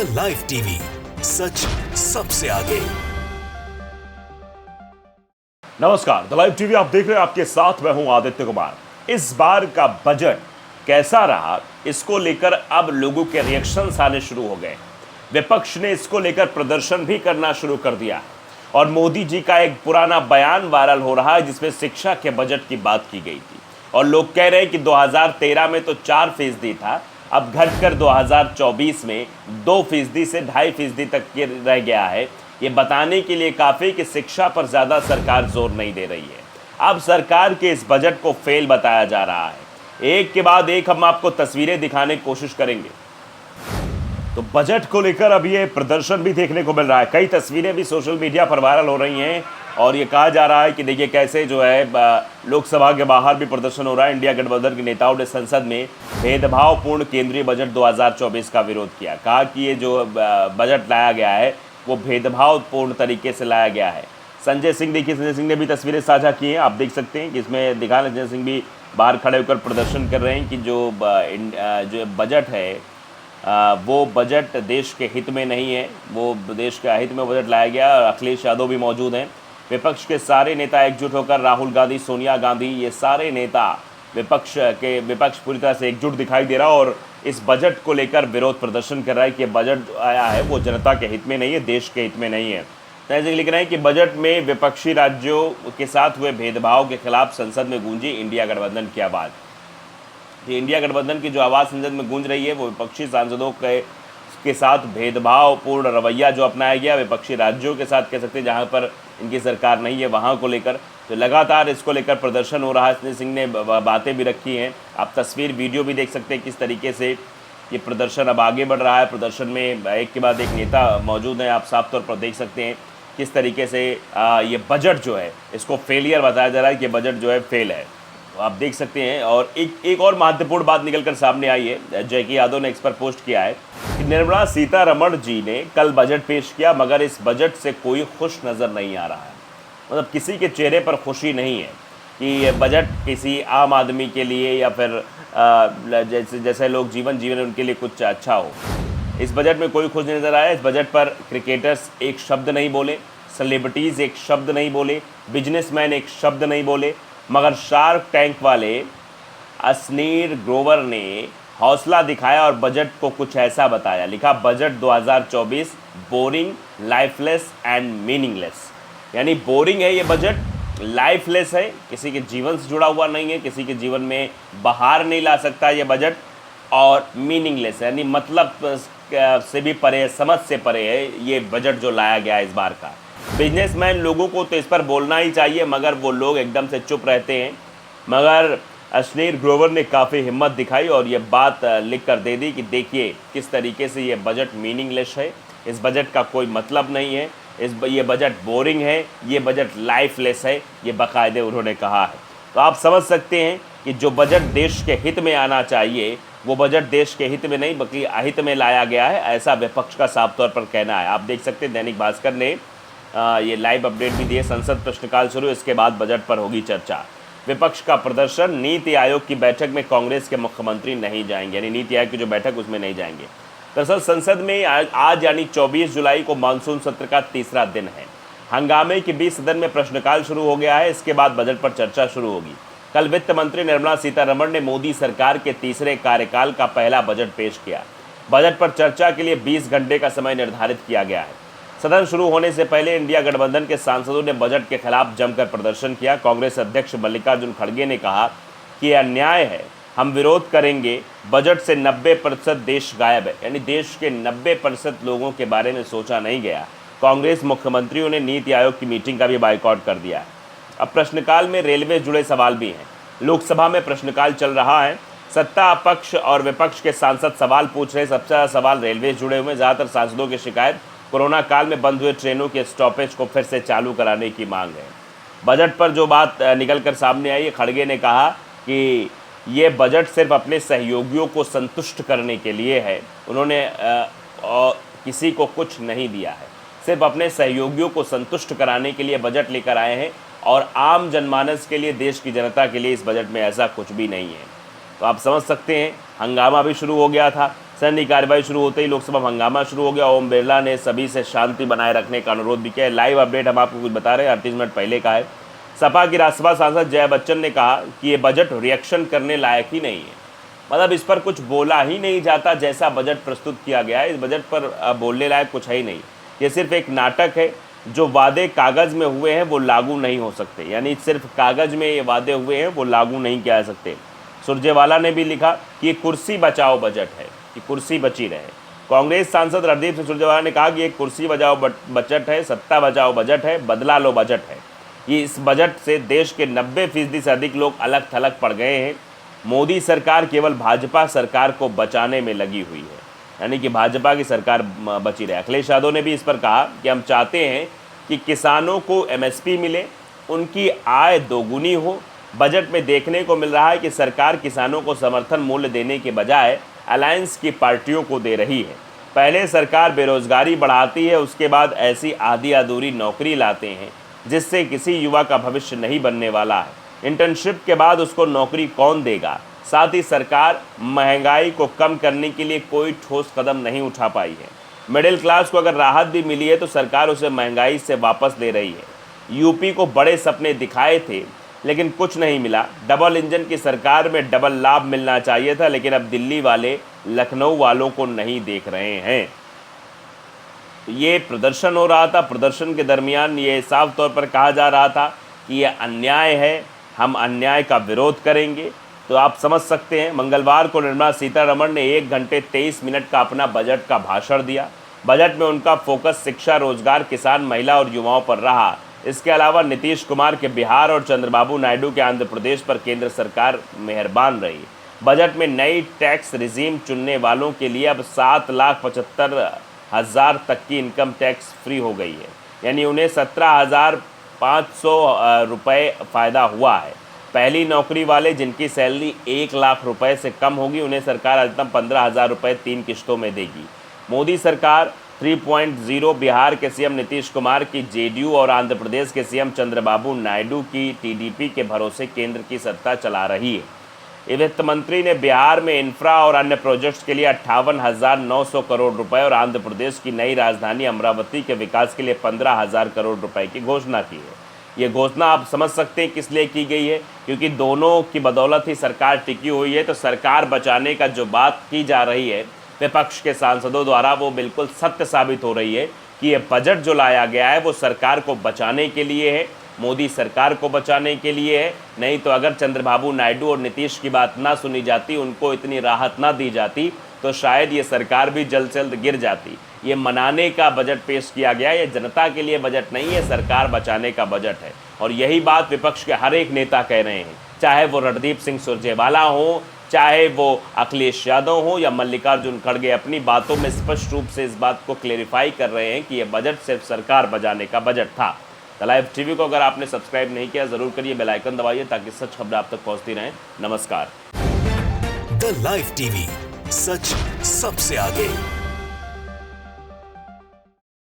The live TV, सच सबसे आगे। नमस्कार, द लाइव टीवी आप देख रहे हैं, आपके साथ मैं हूं आदित्य कुमार। इस बार का बजट कैसा रहा, इसको लेकर अब लोगों के रिएक्शंस आने शुरू हो गए। विपक्ष ने इसको लेकर प्रदर्शन भी करना शुरू कर दिया और मोदी जी का एक पुराना बयान वायरल हो रहा है जिसमें शिक्षा के बजट की बात की गई थी और लोग कह रहे हैं कि 2013 में तो 4% था, अब घटकर 2024 में 2% से 2.5% तक रह गया है। ये बताने के लिए काफ़ी कि शिक्षा पर ज़्यादा सरकार जोर नहीं दे रही है। अब सरकार के इस बजट को फेल बताया जा रहा है। एक के बाद एक हम आपको तस्वीरें दिखाने की कोशिश करेंगे। तो बजट को लेकर अब ये प्रदर्शन भी देखने को मिल रहा है। कई तस्वीरें भी सोशल मीडिया पर वायरल हो रही हैं और ये कहा जा रहा है कि देखिए कैसे जो है लोकसभा के बाहर भी प्रदर्शन हो रहा है। इंडिया गठबंधन के नेताओं ने संसद में भेदभावपूर्ण केंद्रीय बजट 2024 का विरोध किया। कहा कि ये जो बजट लाया गया है वो भेदभावपूर्ण तरीके से लाया गया है। संजय सिंह, देखिए संजय सिंह ने भी तस्वीरें साझा की हैं, आप देख सकते हैं कि इसमें दिखा संजय सिंह भी बाहर खड़े होकर प्रदर्शन कर रहे हैं कि जो बजट है वो बजट देश के हित में नहीं है, वो देश के अहित में बजट लाया गया। और अखिलेश यादव भी मौजूद हैं। विपक्ष के सारे नेता एकजुट होकर, राहुल गांधी, सोनिया गांधी, ये सारे नेता विपक्ष पूरी तरह से एकजुट दिखाई दे रहा और इस बजट को लेकर विरोध प्रदर्शन कर रहा है कि बजट जो आया है वो जनता के हित में नहीं है, देश के हित में नहीं है। ऐसे लिख रहे हैं कि बजट में विपक्षी राज्यों के साथ हुए भेदभाव के खिलाफ संसद में गूंजी इंडिया गठबंधन की आवाज़। ये इंडिया गठबंधन की जो आवाज़ संसद में गूंज रही है वो विपक्षी सांसदों के साथ भेदभावपूर्ण रवैया जो अपनाया गया विपक्षी राज्यों के साथ, कह सकते हैं जहाँ पर इनकी सरकार नहीं है वहाँ को लेकर। तो लगातार इसको लेकर प्रदर्शन हो रहा है। संजय सिंह ने बातें भी रखी हैं, आप तस्वीर वीडियो भी देख सकते हैं किस तरीके से ये प्रदर्शन अब आगे बढ़ रहा है। प्रदर्शन में एक के बाद एक नेता मौजूद हैं, आप साफ तौर पर देख सकते हैं किस तरीके से ये बजट जो है इसको फेलियर बताया जा रहा है कि बजट जो है फेल है, आप देख सकते हैं। और एक और महत्वपूर्ण बात निकलकर सामने आई है, जयकी यादव ने इस पर पोस्ट किया है कि निर्मला सीतारमण जी ने कल बजट पेश किया मगर इस बजट से कोई खुश नज़र नहीं आ रहा है। मतलब किसी के चेहरे पर खुशी नहीं है कि ये बजट किसी आम आदमी के लिए या फिर जैसे लोग जीवन जी रहे हैं उनके लिए कुछ अच्छा हो। इस बजट में कोई खुश नहीं नज़र आया। इस बजट पर क्रिकेटर्स एक शब्द नहीं बोले, सेलिब्रिटीज़ एक शब्द नहीं बोले, बिजनेसमैन एक शब्द नहीं बोले, मगर शार्क टैंक वाले असनीर ग्रोवर ने हौसला दिखाया और बजट को कुछ ऐसा बताया। लिखा, budget 2024 boring, lifeless and meaningless. यानी बोरिंग है ये बजट, लाइफलेस है, किसी के जीवन से जुड़ा हुआ नहीं है, किसी के जीवन में बहार नहीं ला सकता ये बजट, और मीनिंगलेस है यानी मतलब से भी परे है, समझ से परे है ये बजट जो लाया गया है इस बार का। बिजनेसमैन लोगों को तो इस पर बोलना ही चाहिए मगर वो लोग एकदम से चुप रहते हैं। मगर असनीर ग्रोवर ने काफ़ी हिम्मत दिखाई और ये बात लिख कर दे दी कि देखिए किस तरीके से ये बजट मीनिंगलेस है, इस बजट का कोई मतलब नहीं है, ये बजट बोरिंग है, ये बजट लाइफलेस है, ये बाकायदे उन्होंने कहा है। तो आप समझ सकते हैं कि जो बजट देश के हित में आना चाहिए वो बजट देश के हित में नहीं बल्कि अहित में लाया गया है, ऐसा विपक्ष का साफ तौर पर कहना है। आप देख सकते हैं दैनिक भास्कर ने ये लाइव अपडेट भी दिए। संसद प्रश्नकाल शुरू, इसके बाद बजट पर होगी चर्चा। विपक्ष का प्रदर्शन, नीति आयोग की बैठक में कांग्रेस के मुख्यमंत्री नहीं जाएंगे, यानी नीति आयोग की जो बैठक उसमें नहीं जाएंगे। दरअसल संसद में आज यानी 24 जुलाई को मानसून सत्र का तीसरा दिन है। हंगामे के बीच सदन में प्रश्नकाल शुरू हो गया है, इसके बाद बजट पर चर्चा शुरू होगी। कल वित्त मंत्री निर्मला सीतारमण ने मोदी सरकार के तीसरे कार्यकाल का पहला बजट पेश किया। बजट पर चर्चा के लिए 20 घंटे का समय निर्धारित किया गया है। सदन शुरू होने से पहले इंडिया गठबंधन के सांसदों ने बजट के खिलाफ जमकर प्रदर्शन किया। कांग्रेस अध्यक्ष मल्लिकार्जुन खड़गे ने कहा कि यह अन्याय है, हम विरोध करेंगे, बजट से 90% देश गायब है, यानी देश के 90% लोगों के बारे में सोचा नहीं गया। कांग्रेस मुख्यमंत्रियों ने नीति आयोग की मीटिंग का भी बायकॉट कर दिया है। अब प्रश्नकाल में रेलवे जुड़े सवाल भी हैं। लोकसभा में प्रश्नकाल चल रहा है, सत्ता पक्ष और विपक्ष के सांसद सवाल पूछ रहे हैं। सबसे ज़्यादा सवाल रेलवे जुड़े हुए हैं। ज़्यादातर सांसदों की शिकायत कोरोना काल में बंद हुए ट्रेनों के स्टॉपेज को फिर से चालू कराने की मांग है। बजट पर जो बात निकल कर सामने आई, खड़गे ने कहा कि ये बजट सिर्फ अपने सहयोगियों को संतुष्ट करने के लिए है। उन्होंने किसी को कुछ नहीं दिया है, सिर्फ अपने सहयोगियों को संतुष्ट कराने के लिए बजट लेकर आए हैं और आम जनमानस के लिए, देश की जनता के लिए इस बजट में ऐसा कुछ भी नहीं है। तो आप समझ सकते हैं हंगामा भी शुरू हो गया था। सदन की कार्रवाई शुरू होते ही लोकसभा में हंगामा शुरू हो गया। ओम बिरला ने सभी से शांति बनाए रखने का अनुरोध भी किया है। लाइव अपडेट हम आपको कुछ बता रहे हैं, 38 मिनट पहले का है। सपा की राज्यसभा सांसद जया बच्चन ने कहा कि ये बजट रिएक्शन करने लायक ही नहीं है, मतलब इस पर कुछ बोला ही नहीं जाता। जैसा बजट प्रस्तुत किया गया है, इस बजट पर बोलने लायक कुछ है ही नहीं। ये सिर्फ एक नाटक है। जो वादे कागज़ में हुए हैं वो लागू नहीं हो सकते, यानी सिर्फ कागज़ में ये वादे हुए हैं वो लागू नहीं किया जा सकते। सुरजेवाला ने भी लिखा कि ये कुर्सी बचाओ बजट है, कि कुर्सी बची रहे। कांग्रेस सांसद रणदीप सिंह सुरजेवाला ने कहा कि ये कुर्सी बचाओ बजट है, सत्ता बचाओ बजट है, बदला लो बजट है। ये इस बजट से देश के 90% से अधिक लोग अलग थलग पड़ गए हैं। मोदी सरकार केवल भाजपा सरकार को बचाने में लगी हुई है, यानी कि भाजपा की सरकार बची रहे। अखिलेश यादव ने भी इस पर कहा कि हम चाहते हैं कि किसानों को एमएसपी मिले, उनकी आय दोगुनी हो। बजट में देखने को मिल रहा है कि सरकार किसानों को समर्थन मूल्य देने के बजाय अलायंस की पार्टियों को दे रही है। पहले सरकार बेरोजगारी बढ़ाती है, उसके बाद ऐसी आधी अधूरी नौकरी लाते हैं जिससे किसी युवा का भविष्य नहीं बनने वाला है। इंटर्नशिप के बाद उसको नौकरी कौन देगा। साथ ही सरकार महंगाई को कम करने के लिए कोई ठोस कदम नहीं उठा पाई है। मिडिल क्लास को अगर राहत भी मिली है तो सरकार उसे महंगाई से वापस ले रही है। यूपी को बड़े सपने दिखाए थे लेकिन कुछ नहीं मिला। डबल इंजन की सरकार में डबल लाभ मिलना चाहिए था, लेकिन अब दिल्ली वाले लखनऊ वालों को नहीं देख रहे हैं। ये प्रदर्शन हो रहा था, प्रदर्शन के दरमियान ये साफ तौर पर कहा जा रहा था कि ये अन्याय है, हम अन्याय का विरोध करेंगे। तो आप समझ सकते हैं, मंगलवार को निर्मला सीतारमण ने 1 घंटे 23 मिनट का अपना बजट का भाषण दिया। बजट में उनका फोकस शिक्षा, रोजगार, किसान, महिला और युवाओं पर रहा। इसके अलावा नीतीश कुमार के बिहार और चंद्रबाबू नायडू के आंध्र प्रदेश पर केंद्र सरकार मेहरबान रही। बजट में नई टैक्स रिजीम चुनने वालों के लिए अब 7,75,000 तक की इनकम टैक्स फ्री हो गई है, यानी उन्हें 17,500 रुपये फ़ायदा हुआ है। पहली नौकरी वाले जिनकी सैलरी 1 लाख रुपए से कम होगी, उन्हें सरकार अधिकतम 15,000 रुपये 3 किश्तों में देगी। मोदी सरकार 3.0 बिहार के सीएम नीतीश कुमार की जेडीयू और आंध्र प्रदेश के सीएम चंद्रबाबू नायडू की टीडीपी के भरोसे केंद्र की सत्ता चला रही है। वित्त मंत्री ने बिहार में इंफ्रा और अन्य प्रोजेक्ट्स के लिए 58,900 करोड़ रुपए और आंध्र प्रदेश की नई राजधानी अमरावती के विकास के लिए 15,000 करोड़ रुपए की घोषणा की है। ये घोषणा आप समझ सकते हैं किस लिए की गई है, क्योंकि दोनों की बदौलत ही सरकार टिकी हुई है। तो सरकार बचाने का जो बात की जा रही है विपक्ष के सांसदों द्वारा, वो बिल्कुल सत्य साबित हो रही है कि ये बजट जो लाया गया है वो सरकार को बचाने के लिए है, मोदी सरकार को बचाने के लिए है। नहीं तो अगर चंद्रबाबू नायडू और नीतीश की बात ना सुनी जाती, उनको इतनी राहत ना दी जाती, तो शायद ये सरकार भी जल्द से जल्द गिर जाती। ये मनाने का बजट पेश किया गया, ये जनता के लिए बजट नहीं है, सरकार बचाने का बजट है। और यही बात विपक्ष के हर एक नेता कह रहे हैं, चाहे वो रणदीप सिंह सुरजेवाला हो, चाहे वो अखिलेश यादव हो या मल्लिकार्जुन खड़गे, अपनी बातों में स्पष्ट रूप से इस बात को क्लेरिफाई कर रहे हैं कि ये बजट सिर्फ सरकार बचाने का बजट था। द लाइव टीवी को अगर आपने सब्सक्राइब नहीं किया जरूर करिए, बेल आइकन दबाइए ताकि सच खबरें आप तक पहुंचती रहें। नमस्कार। द लाइव टीवी, सच सबसे आगे।